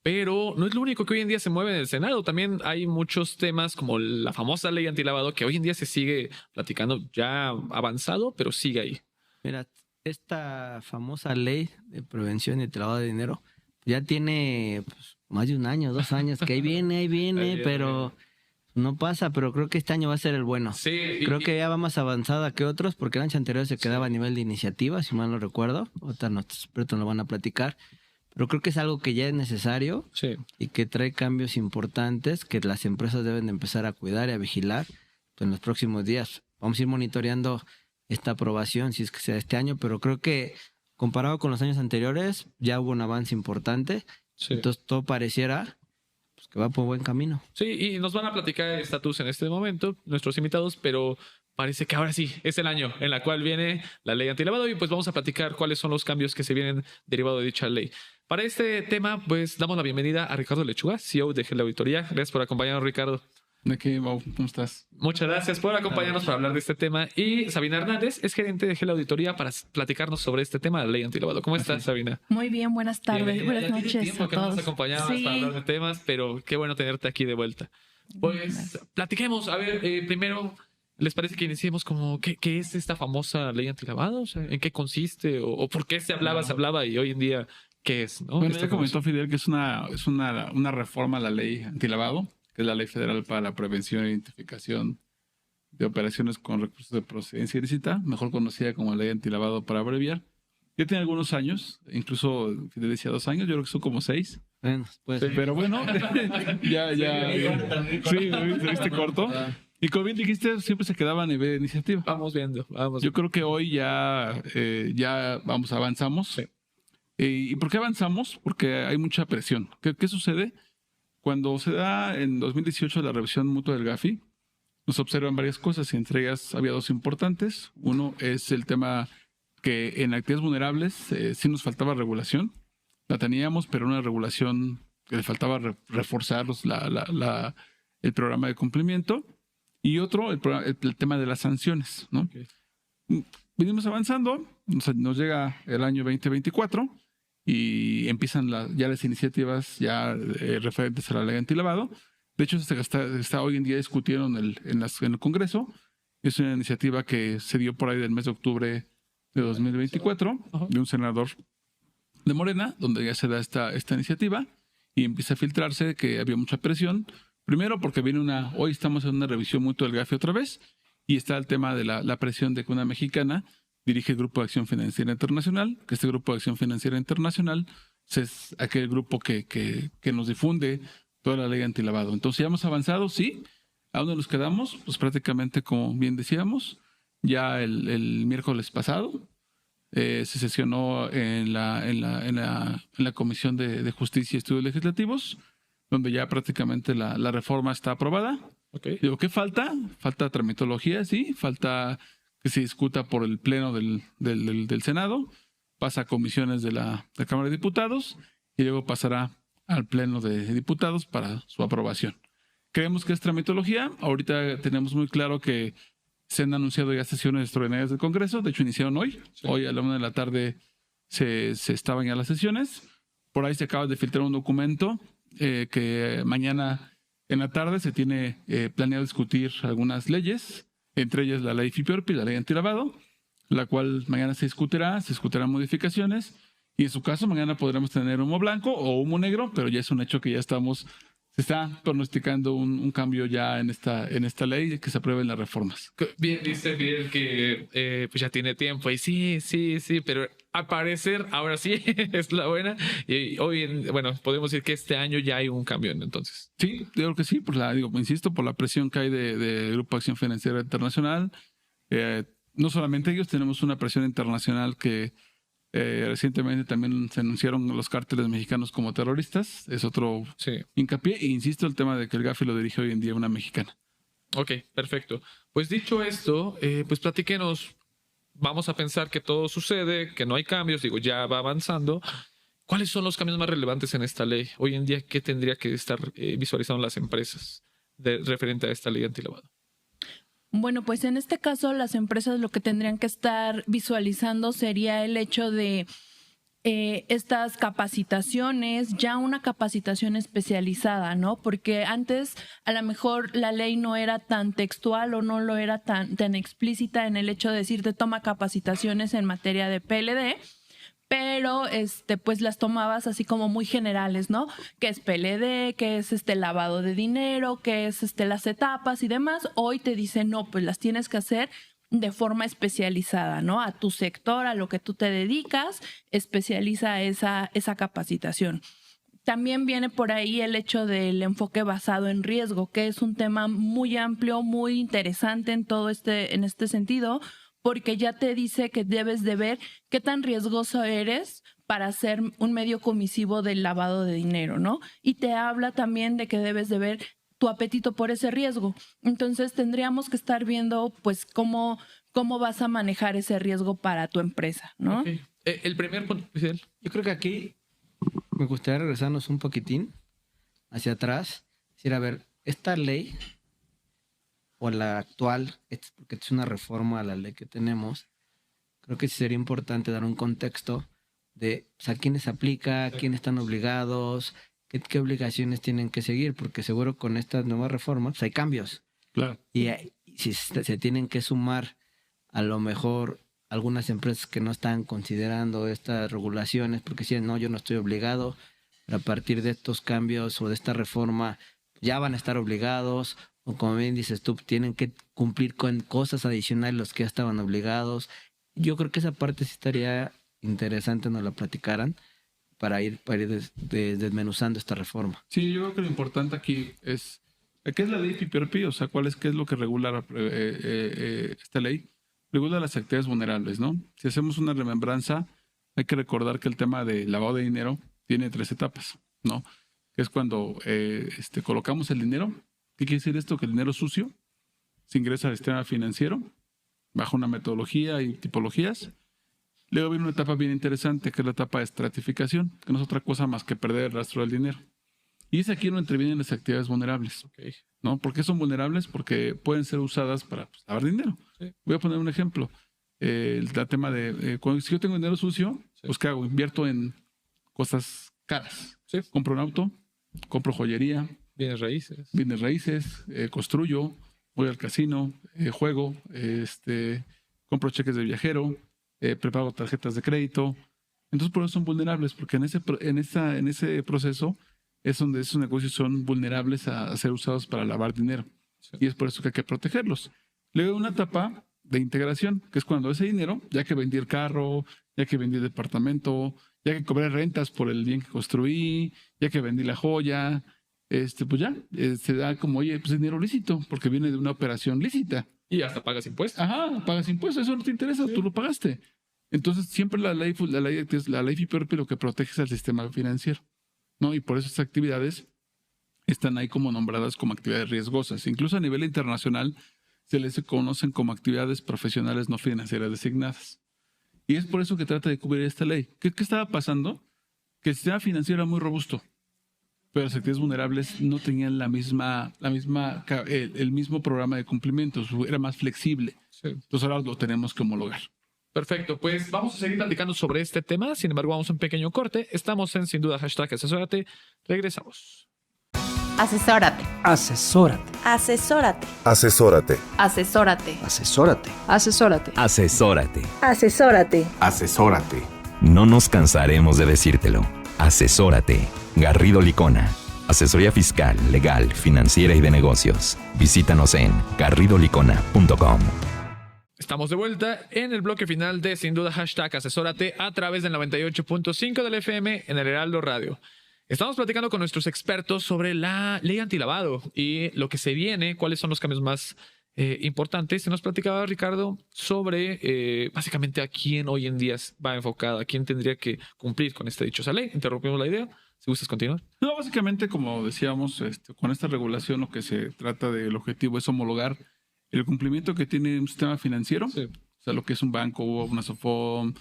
pero no es lo único que hoy en día se mueve en el Senado. También hay muchos temas como la famosa ley antilavado que hoy en día se sigue platicando, ya avanzado, pero sigue ahí. Mira, esta famosa ley de prevención y lavado de dinero ya tiene más de 1 año, 2 años, que ahí viene, pero no pasa. Pero creo que este año va a ser el bueno. Sí, Creo que ya va más avanzada que otros, porque el año anterior se quedaba a nivel de iniciativa, si mal no recuerdo. Ahorita nuestros expertos lo van a platicar. Pero creo que es algo que ya es necesario sí. y que trae cambios importantes que las empresas deben de empezar a cuidar y a vigilar en los próximos días. Vamos a ir monitoreando esta aprobación, si es que sea este año, pero creo que comparado con los años anteriores ya hubo un avance importante. Sí. Entonces todo pareciera pues, que va por buen camino. Sí, y nos van a platicar el estatus en este momento, nuestros invitados, pero parece que ahora sí es el año en la cual viene la ley antilavado y pues vamos a platicar cuáles son los cambios que se vienen derivados de dicha ley. Para este tema, pues damos la bienvenida a Ricardo Lechuga, CEO de GL Auditoría. Gracias por acompañarnos, Ricardo. ¿De qué, Mau? ¿Cómo estás? Muchas gracias por acompañarnos para hablar de este tema. Y Sabina Hernández es gerente de GL Auditoría para platicarnos sobre este tema de la ley antilavado. ¿Cómo estás, Sabina? Muy bien, buenas tardes, Bienvenida. buenas Ya tiene noches tiempo a que no nos todos. acompañabas para hablar de temas, pero qué bueno tenerte aquí de vuelta. Pues platiquemos. A ver, primero, ¿les parece que iniciemos como qué es esta famosa ley antilavado? O sea, ¿en qué consiste? ¿O por qué se hablaba y hoy en día qué es? ¿No? Bueno, Este ya comentó Fidel que es una reforma a la ley antilavado, que es la ley federal para la prevención e identificación de operaciones con recursos de procedencia ilícita, mejor conocida como ley antilavado para abreviar. Ya tiene algunos años, incluso Fidel decía 2 años, yo creo que son como 6. Bueno, pues Pero bueno, ya. Sí, se viste corto. Y como bien dijiste, siempre se quedaba a nivel de iniciativa. Vamos viendo. Yo creo que hoy ya avanzamos. Sí. ¿Y por qué avanzamos? Porque hay mucha presión. ¿Qué sucede? Cuando se da en 2018 la revisión mutua del GAFI, nos observan varias cosas y entre ellas había 2 importantes. Uno es el tema que en actividades vulnerables sí nos faltaba regulación. La teníamos, pero una regulación que le faltaba reforzar el programa de cumplimiento. Y otro, el tema de las sanciones, ¿no? Okay. Venimos avanzando, nos llega el año 2024 y empiezan ya las iniciativas referentes a la ley antilavado. De hecho, está hoy en día discutiendo en el Congreso. Es una iniciativa que se dio por ahí del mes de octubre de 2024 de un senador de Morena, donde ya se da esta iniciativa y empieza a filtrarse que había mucha presión. Primero porque hoy estamos en una revisión mutua del GAFI otra vez y está el tema de la presión de que una mexicana dirige el Grupo de Acción Financiera Internacional, que este Grupo de Acción Financiera Internacional es aquel grupo que nos difunde toda la ley antilavado. Entonces ya hemos avanzado, sí. ¿A dónde nos quedamos? Pues prácticamente, como bien decíamos, ya el miércoles pasado se sesionó en la Comisión de Justicia y Estudios Legislativos, donde ya prácticamente la reforma está aprobada. Okay. Digo, ¿qué falta? Falta tramitología, sí. Falta que se discuta por el Pleno del Senado. Pasa a comisiones de la Cámara de Diputados y luego pasará al Pleno de Diputados para su aprobación. Creemos que es tramitología. Ahorita tenemos muy claro que se han anunciado ya sesiones extraordinarias del Congreso. De hecho, iniciaron hoy. Sí. Hoy a la 1:00 p.m. se estaban ya las sesiones. Por ahí se acaba de filtrar un documento que mañana en la tarde se tiene planeado discutir algunas leyes, entre ellas la ley FIPERPI, la ley antilavado, la cual mañana se discutirán modificaciones y en su caso mañana podremos tener humo blanco o humo negro, pero ya es un hecho que ya se está pronosticando un cambio ya en esta ley que se aprueben las reformas. Bien, dice Fidel que pues ya tiene tiempo y sí, pero al parecer ahora sí es la buena y podemos decir que este año ya hay un cambio entonces. Sí, creo que sí, insisto, por la presión que hay de Grupo Acción Financiera Internacional. No solamente ellos, tenemos una presión internacional que recientemente también se anunciaron los cárteles mexicanos como terroristas. Es otro hincapié. E insisto, el tema de que el GAFI lo dirige hoy en día una mexicana. Ok, perfecto. Pues dicho esto, pues platíquenos. Vamos a pensar que todo sucede, que no hay cambios. Ya va avanzando. ¿Cuáles son los cambios más relevantes en esta ley? Hoy en día, ¿qué tendría que estar visualizando las empresas referente a esta ley antilavado? Bueno, pues en este caso las empresas lo que tendrían que estar visualizando sería el hecho de estas capacitaciones, ya una capacitación especializada, ¿no? Porque antes a lo mejor la ley no era tan textual o no lo era tan explícita en el hecho de decirte toma capacitaciones en materia de PLD, pero pues las tomabas así como muy generales, ¿no? ¿Qué es PLD? ¿Qué es lavado de dinero? ¿Qué es las etapas y demás? Hoy te dicen, no, pues las tienes que hacer de forma especializada, ¿no? A tu sector, a lo que tú te dedicas, especializa esa capacitación. También viene por ahí el hecho del enfoque basado en riesgo, que es un tema muy amplio, muy interesante en este sentido, porque ya te dice que debes de ver qué tan riesgoso eres para ser un medio comisivo del lavado de dinero, ¿no? Y te habla también de que debes de ver tu apetito por ese riesgo. Entonces tendríamos que estar viendo pues cómo vas a manejar ese riesgo para tu empresa, ¿no? Okay. El primer punto, Fidel. Yo creo que aquí me gustaría regresarnos un poquitín hacia atrás. Es decir, a ver, esta ley o la actual, porque es una reforma a la ley que tenemos, creo que sí sería importante dar un contexto de a quiénes se aplica, quiénes están obligados, qué obligaciones tienen que seguir, porque seguro con estas nuevas reformas pues hay cambios. Claro. Y si se tienen que sumar a lo mejor algunas empresas que no están considerando estas regulaciones, porque dicen, no, yo no estoy obligado, pero a partir de estos cambios o de esta reforma ya van a estar obligados, o como bien dices tú, tienen que cumplir con cosas adicionales los que ya estaban obligados. Yo creo que esa parte sí estaría interesante nos la platicaran para ir desmenuzando esta reforma. Sí, yo creo que lo importante aquí es ¿qué es la ley FIPERPI? O sea, qué es lo que regula esta ley? Regula las actividades vulnerables, ¿no? Si hacemos una remembranza, hay que recordar que el tema de lavado de dinero tiene 3 etapas, ¿no? Que es cuando colocamos el dinero. ¿Qué quiere decir esto? Que el dinero sucio se ingresa al sistema financiero bajo una metodología y tipologías Luego viene una etapa bien interesante, que es la etapa de estratificación, que no es otra cosa más que perder el rastro del dinero. Y es aquí donde intervienen las actividades vulnerables. ¿No? ¿Por qué son vulnerables? Porque pueden ser usadas para lavar dinero. Voy a poner un ejemplo. El tema de, si yo tengo dinero sucio, pues ¿qué hago? Invierto en cosas caras. Compro un auto, compro joyería. Bienes raíces. Bienes raíces, construyo, voy al casino, juego, compro cheques de viajero, prepago tarjetas de crédito. Entonces por eso son vulnerables, porque en ese proceso es donde esos negocios son vulnerables a ser usados para lavar dinero. Y es por eso que hay que protegerlos. Luego hay una etapa de integración, que es cuando ese dinero, ya que vendí el carro, ya que vendí el departamento, ya que cobré rentas por el bien que construí, ya que vendí la joya, pues ya se da como, oye, pues dinero lícito, porque viene de una operación lícita. Y hasta pagas impuestos. Ajá, pagas impuestos, eso no te interesa, tú lo pagaste. Entonces siempre la ley FIPRP lo que protege es al sistema financiero, ¿no? Y por eso estas actividades están ahí como nombradas como actividades riesgosas. Incluso a nivel internacional se les conocen como actividades profesionales no financieras designadas. Y es por eso que trata de cubrir esta ley. ¿Qué estaba pasando? Que el sistema financiero era muy robusto, pero las actividades vulnerables no tenían el mismo programa de cumplimientos, era más flexible. Entonces ahora lo tenemos que homologar. Perfecto, pues vamos a seguir platicando sobre este tema. Sin embargo, vamos a un pequeño corte. Estamos en Sin Duda #asesórate. Regresamos. Asesórate. Asesórate. Asesórate. Asesórate. Asesórate. Asesórate. Asesórate. Asesórate. Asesórate. Asesórate. No nos cansaremos de decírtelo. Asesórate. Garrido Licona. Asesoría fiscal, legal, financiera y de negocios. Visítanos en garridolicona.com. Estamos de vuelta en el bloque final de Sin Duda #asesórate a través del 98.5 del FM en el Heraldo Radio. Estamos platicando con nuestros expertos sobre la ley antilavado y lo que se viene, cuáles son los cambios más importantes. Se nos platicaba Ricardo sobre básicamente a quién hoy en día va enfocada, a quién tendría que cumplir con esta dichosa ley. Interrumpimos la idea. Si gustas continuar. No, básicamente, como decíamos, con esta regulación lo que se trata del objetivo es homologar el cumplimiento que tiene un sistema financiero, o sea, lo que es un banco, una SOFOM,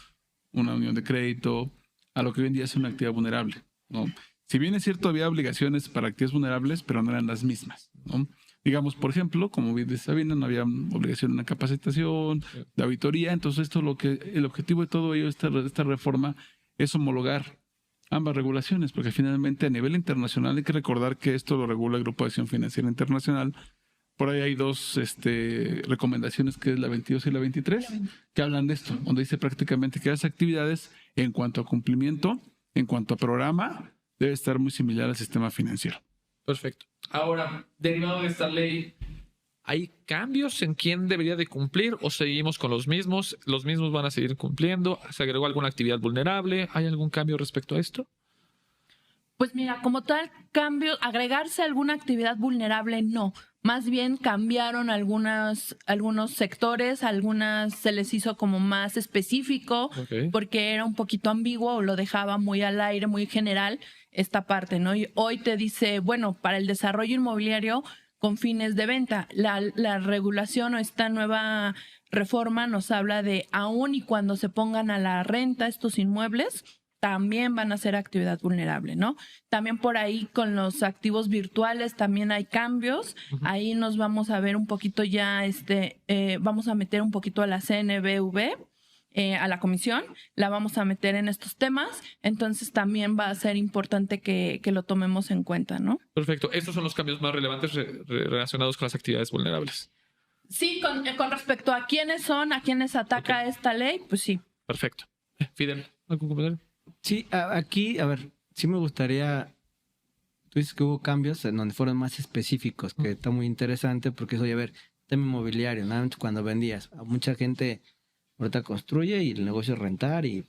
una unión de crédito, a lo que hoy en día es una actividad vulnerable, ¿no? Si bien es cierto, había obligaciones para actividades vulnerables, pero no eran las mismas, ¿no? Digamos, por ejemplo, como bien dice Sabina, no había obligación de una capacitación, de auditoría. Entonces, el objetivo de todo ello, esta reforma, es homologar ambas regulaciones, porque finalmente a nivel internacional hay que recordar que esto lo regula el Grupo de Acción Financiera Internacional. Por ahí hay dos recomendaciones, que es la 22 y la 23, que hablan de esto, donde dice prácticamente que las actividades en cuanto a cumplimiento, en cuanto a programa, debe estar muy similar al sistema financiero. Perfecto. Ahora, derivado de esta ley, ¿hay cambios en quién debería de cumplir o seguimos con los mismos? ¿Los mismos van a seguir cumpliendo? ¿Se agregó alguna actividad vulnerable? ¿Hay algún cambio respecto a esto? Pues mira, como tal cambio, agregarse alguna actividad vulnerable, no. Más bien cambiaron algunos sectores, algunas se les hizo como más específico, porque era un poquito ambiguo o lo dejaba muy al aire, muy general esta parte, ¿no? Y hoy te dice, bueno, para el desarrollo inmobiliario con fines de venta, la regulación o esta nueva reforma nos habla de aún y cuando se pongan a la renta estos inmuebles, también van a ser actividad vulnerable, ¿no? También por ahí con los activos virtuales también hay cambios. Ahí nos vamos a ver un poquito ya, vamos a meter un poquito a la CNBV, a la comisión, la vamos a meter en estos temas. Entonces también va a ser importante que lo tomemos en cuenta, ¿no? Perfecto. Estos son los cambios más relevantes relacionados con las actividades vulnerables. Sí, con respecto a quiénes son, a quiénes ataca esta ley, pues sí. Perfecto. Fidel, ¿algún comentario? Sí, aquí, a ver, sí me gustaría, tú dices que hubo cambios en donde fueron más específicos, que está muy interesante porque eso, oye, a ver, tema inmobiliario, ¿no? Cuando vendías, mucha gente ahorita construye y el negocio es rentar y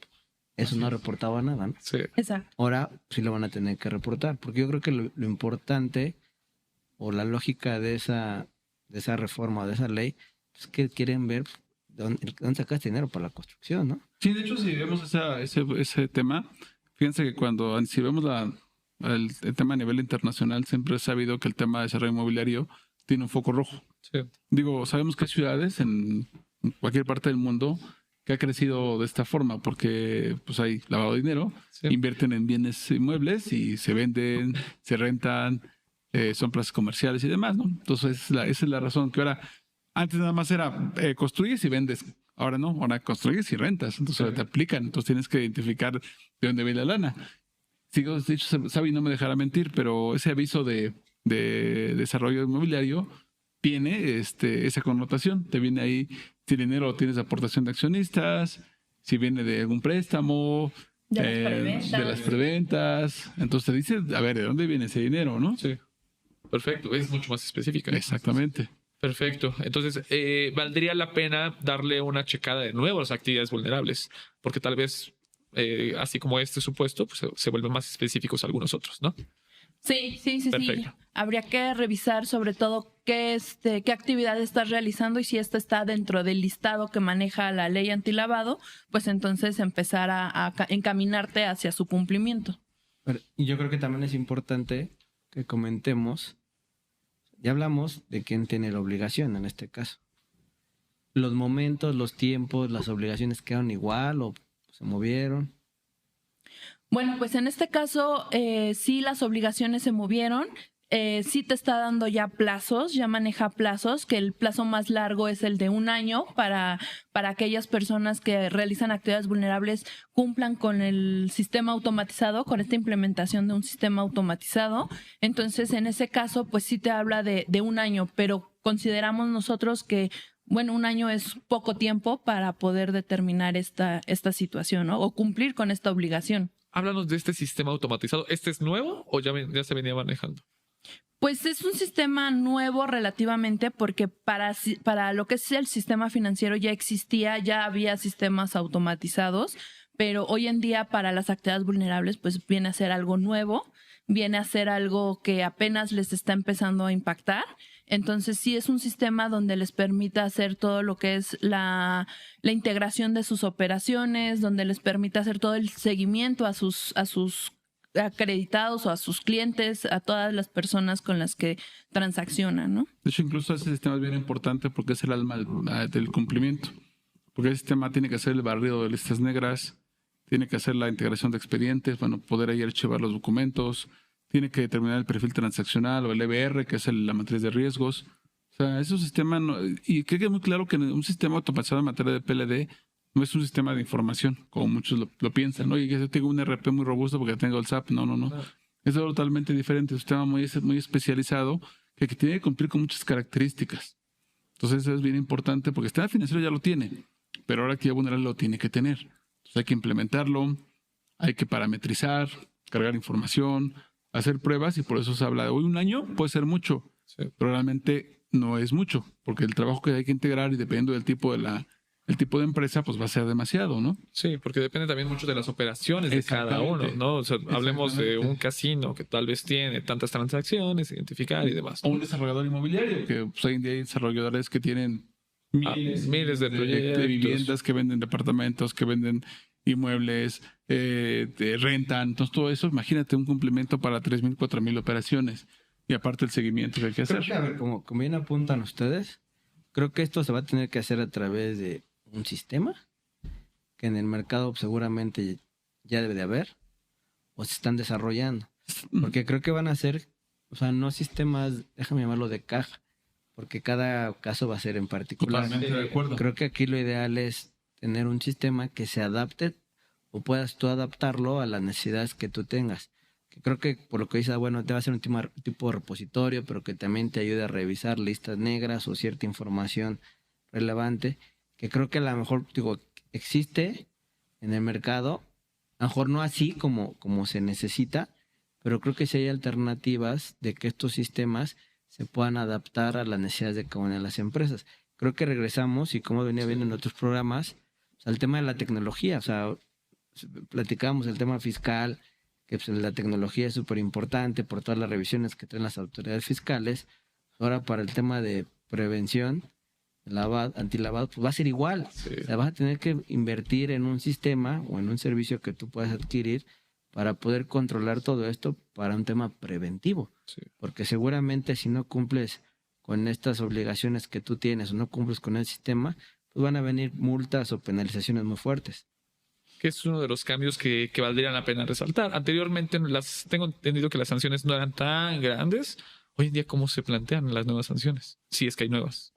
eso no reportaba nada, ¿no? Sí. Exacto. Ahora sí lo van a tener que reportar, porque yo creo que lo importante o la lógica de esa reforma o de esa ley es que quieren ver dónde sacas dinero para la construcción, ¿no? Sí, de hecho, si vemos ese tema, fíjense que si vemos el tema a nivel internacional, siempre he sabido que el tema de desarrollo inmobiliario tiene un foco rojo. Sí. Digo, sabemos que hay ciudades en cualquier parte del mundo que ha crecido de esta forma, porque pues hay lavado de dinero, Sí. invierten en bienes inmuebles y se venden, se rentan, son plazas comerciales y demás, ¿no? Entonces esa es la razón que ahora, antes nada más era construyes y vendes, ahora no, ahora construyes y rentas, entonces te aplican, entonces tienes que identificar de dónde viene la lana. Sigo, de hecho, Sabi no me dejará mentir, pero ese aviso de desarrollo inmobiliario tiene esa connotación. Te viene ahí, si dinero tienes aportación de accionistas, si viene de algún préstamo, De las preventas. Entonces te dice, a ver, ¿de dónde viene ese dinero, no? Sí. Perfecto. Es mucho más específica. Exactamente. Perfecto. Entonces, valdría la pena darle una checada de nuevo a las actividades vulnerables, porque tal vez, así como este supuesto, pues se vuelven más específicos algunos otros, ¿no? Sí. Perfecto. Habría que revisar sobre todo qué actividad estás realizando y si esta está dentro del listado que maneja la ley antilavado, pues entonces empezar a encaminarte hacia su cumplimiento. Y yo creo que también es importante que comentemos, ya hablamos de quién tiene la obligación en este caso. Los momentos, los tiempos, las obligaciones quedaron igual o se movieron. Bueno, pues en este caso sí las obligaciones se movieron. Sí te está dando ya plazos, ya maneja plazos, que el plazo más largo es el de 1 año para aquellas personas que realizan actividades vulnerables cumplan con el sistema automatizado, con esta implementación de un sistema automatizado. Entonces, en ese caso, pues sí te habla de 1 año, pero consideramos nosotros que, bueno, 1 año es poco tiempo para poder determinar esta situación, ¿no? O cumplir con esta obligación. Háblanos de este sistema automatizado. ¿Este es nuevo o ya se venía manejando? Pues es un sistema nuevo relativamente porque para lo que es el sistema financiero ya existía, ya había sistemas automatizados, pero hoy en día para las actividades vulnerables pues viene a ser algo nuevo, viene a ser algo que apenas les está empezando a impactar. Entonces sí es un sistema donde les permita hacer todo lo que es la integración de sus operaciones, donde les permita hacer todo el seguimiento a sus acreditados o a sus clientes, a todas las personas con las que transaccionan, ¿no? De hecho, incluso ese sistema es bien importante porque es el alma del cumplimiento. Porque el sistema tiene que hacer el barrido de listas negras, tiene que hacer la integración de expedientes, bueno, poder ahí archivar los documentos, tiene que determinar el perfil transaccional o el EBR, que es la matriz de riesgos. O sea, es un sistema, y creo que es muy claro que un sistema automatizado en materia de PLD no es un sistema de información, como muchos lo piensan, ¿no? Y que yo tengo un RP muy robusto porque tengo el SAP. No. Es algo totalmente diferente, es un sistema muy especializado que tiene que cumplir con muchas características. Entonces eso es bien importante porque el sistema financiero ya lo tiene, pero ahora que ya vulnerable lo tiene que tener. Entonces hay que implementarlo, hay que parametrizar, cargar información, hacer pruebas, y por eso se habla de hoy 1 año puede ser mucho, sí, pero realmente no es mucho, porque el trabajo que hay que integrar y dependiendo del tipo de empresa, pues va a ser demasiado, ¿no? Sí, porque depende también mucho de las operaciones de cada uno, ¿no? O sea, hablemos de un casino que tal vez tiene tantas transacciones, identificar y demás, ¿no? O un desarrollador inmobiliario, que pues, hoy en día hay desarrolladores que tienen miles de proyectos, de viviendas, que venden departamentos, que venden inmuebles, rentan. Entonces todo eso, imagínate un cumplimiento para 3,000, 4,000 operaciones. Y aparte el seguimiento que hay que hacer. Creo que, a ver, como bien apuntan ustedes, creo que esto se va a tener que hacer a través de un sistema que en el mercado seguramente ya debe de haber o se están desarrollando. Porque creo que van a ser, o sea, no sistemas, déjame llamarlo de caja, porque cada caso va a ser en particular. Totalmente de acuerdo. Creo que aquí lo ideal es tener un sistema que se adapte o puedas tú adaptarlo a las necesidades que tú tengas. Que creo que por lo que dices, bueno, te va a ser un tipo de repositorio, pero que también te ayude a revisar listas negras o cierta información relevante, que creo que a lo mejor, digo, existe en el mercado, a lo mejor no así como se necesita, pero creo que sí hay alternativas de que estos sistemas se puedan adaptar a las necesidades de cada una de las empresas. Creo que regresamos, y como venía viendo en otros programas, al tema de la tecnología. O sea, platicábamos el tema fiscal, que pues, la tecnología es súper importante por todas las revisiones que traen las autoridades fiscales. Ahora para el tema de prevención, antilavado, pues va a ser igual. Sí. O sea, vas a tener que invertir en un sistema o en un servicio que tú puedas adquirir para poder controlar todo esto para un tema preventivo. Sí. Porque seguramente si no cumples con estas obligaciones que tú tienes o no cumples con el sistema, pues van a venir multas o penalizaciones muy fuertes. Que es uno de los cambios que valdrían la pena resaltar. Anteriormente tengo entendido que las sanciones no eran tan grandes. Hoy en día, ¿cómo se plantean las nuevas sanciones? Si es que hay nuevas.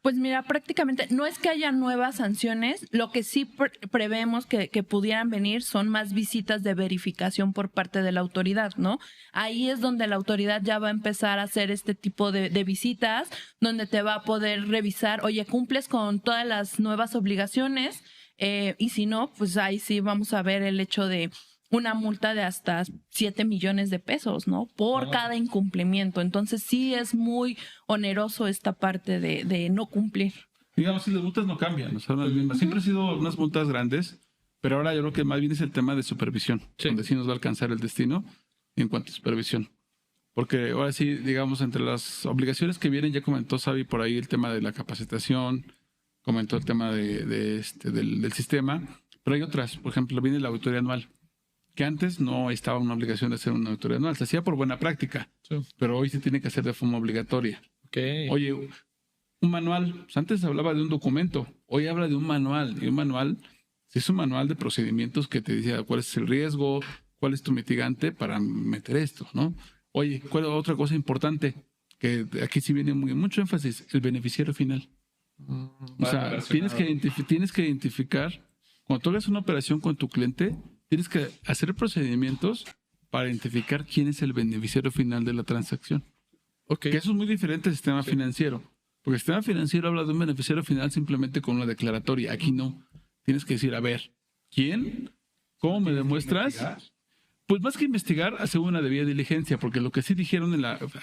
Pues mira, prácticamente no es que haya nuevas sanciones, lo que sí prevemos que pudieran venir son más visitas de verificación por parte de la autoridad, ¿no? Ahí es donde la autoridad ya va a empezar a hacer este tipo de visitas, donde te va a poder revisar, oye, ¿cumples con todas las nuevas obligaciones? Y si no, pues ahí sí vamos a ver el hecho de una multa de hasta 7 millones de pesos, ¿no? Por cada incumplimiento. Entonces sí es muy oneroso esta parte de no cumplir. Digamos, si las multas no cambian, son las mismas. Siempre han sido unas multas grandes, pero ahora yo creo que más bien es el tema de supervisión, donde sí nos va a alcanzar el destino en cuanto a supervisión. Porque ahora sí, digamos, entre las obligaciones que vienen, ya comentó Xavi por ahí el tema de la capacitación, comentó el tema del sistema, pero hay otras. Por ejemplo, viene la auditoría anual, que antes no estaba una obligación de hacer una auditoría anual, se hacía por buena práctica, pero hoy se tiene que hacer de forma obligatoria. Okay. Oye, un manual, pues antes hablaba de un documento, hoy habla de un manual, y un manual es un manual de procedimientos que te dice cuál es el riesgo, cuál es tu mitigante para meter esto, ¿no? Oye, ¿cuál es otra cosa importante? Que aquí sí viene mucho énfasis, el beneficiario final. O sea, tienes que identificar, cuando tú hagas una operación con tu cliente, tienes que hacer procedimientos para identificar quién es el beneficiario final de la transacción. Okay. Que eso es muy diferente al sistema financiero. Porque el sistema financiero habla de un beneficiario final simplemente con una declaratoria. Aquí no. Tienes que decir, a ver, ¿quién? ¿Cómo me demuestras? Pues más que investigar, hacer una debida diligencia. Porque lo que sí dijeron,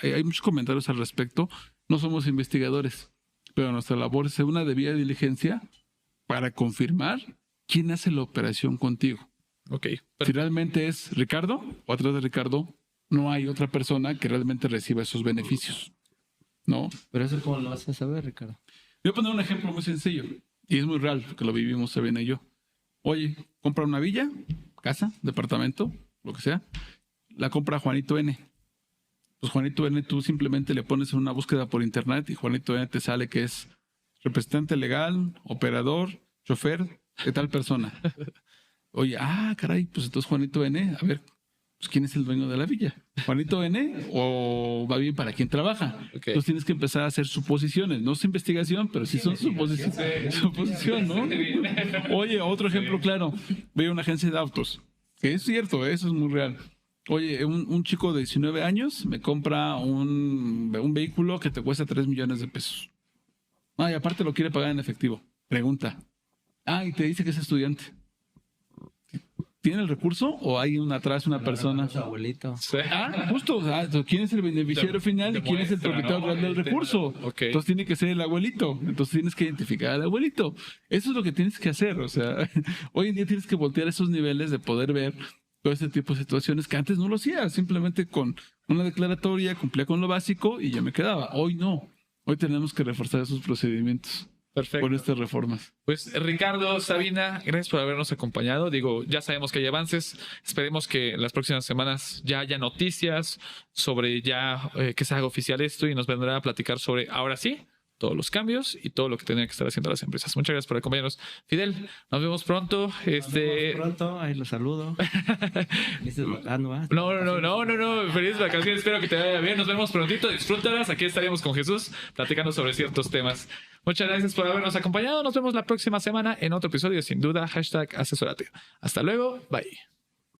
hay muchos comentarios al respecto, no somos investigadores. Pero nuestra labor es hacer una debida diligencia para confirmar quién hace la operación contigo. Okay. Si realmente es Ricardo o atrás de Ricardo, no hay otra persona que realmente reciba esos beneficios, ¿no? Pero eso, ¿cómo lo vas a saber, Ricardo? Voy a poner un ejemplo muy sencillo y es muy real porque lo vivimos Sabina y yo. Oye, compra una villa, casa, departamento, lo que sea, la compra Juanito N. Pues Juanito N tú simplemente le pones en una búsqueda por internet y Juanito N te sale que es representante legal, operador, chofer de tal persona. Oye, caray, pues entonces Juanito N, a ver, pues ¿quién es el dueño de la villa? ¿Juanito N o va bien para quién trabaja? Okay. Entonces tienes que empezar a hacer suposiciones. No es investigación, pero sí son suposición, ¿no? Oye, otro ejemplo claro. Voy a una agencia de autos. Que es cierto, eso es muy real. Oye, un chico de 19 años me compra un vehículo que te cuesta 3 millones de pesos. Y aparte lo quiere pagar en efectivo. Pregunta. Y te dice que es estudiante. ¿Tiene el recurso o hay atrás una persona? Su abuelito. Sí. Justo. ¿Quién es el beneficiario final y quién es el propietario real del recurso? Okay. Entonces tiene que ser el abuelito. Entonces tienes que identificar al abuelito. Eso es lo que tienes que hacer. O sea, hoy en día tienes que voltear esos niveles de poder ver todo este tipo de situaciones que antes no lo hacía. Simplemente con una declaratoria cumplía con lo básico y ya me quedaba. Hoy no. Hoy tenemos que reforzar esos procedimientos. Perfecto. Con estas reformas. Pues Ricardo, Sabina, gracias por habernos acompañado. Digo, ya sabemos que hay avances. Esperemos que en las próximas semanas ya haya noticias sobre que se haga oficial esto y nos vendrá a platicar sobre, ahora sí, todos los cambios y todo lo que tendrían que estar haciendo las empresas. Muchas gracias por acompañarnos. Fidel, nos vemos pronto. Nos vemos pronto, ahí los saludo. No. Feliz vacaciones, espero que te vaya bien. Nos vemos prontito, disfrútalas. Aquí estaremos con Jesús platicando sobre ciertos temas. Muchas gracias por habernos acompañado. Nos vemos la próxima semana en otro episodio. Sin duda, #asesórate. Hasta luego. Bye.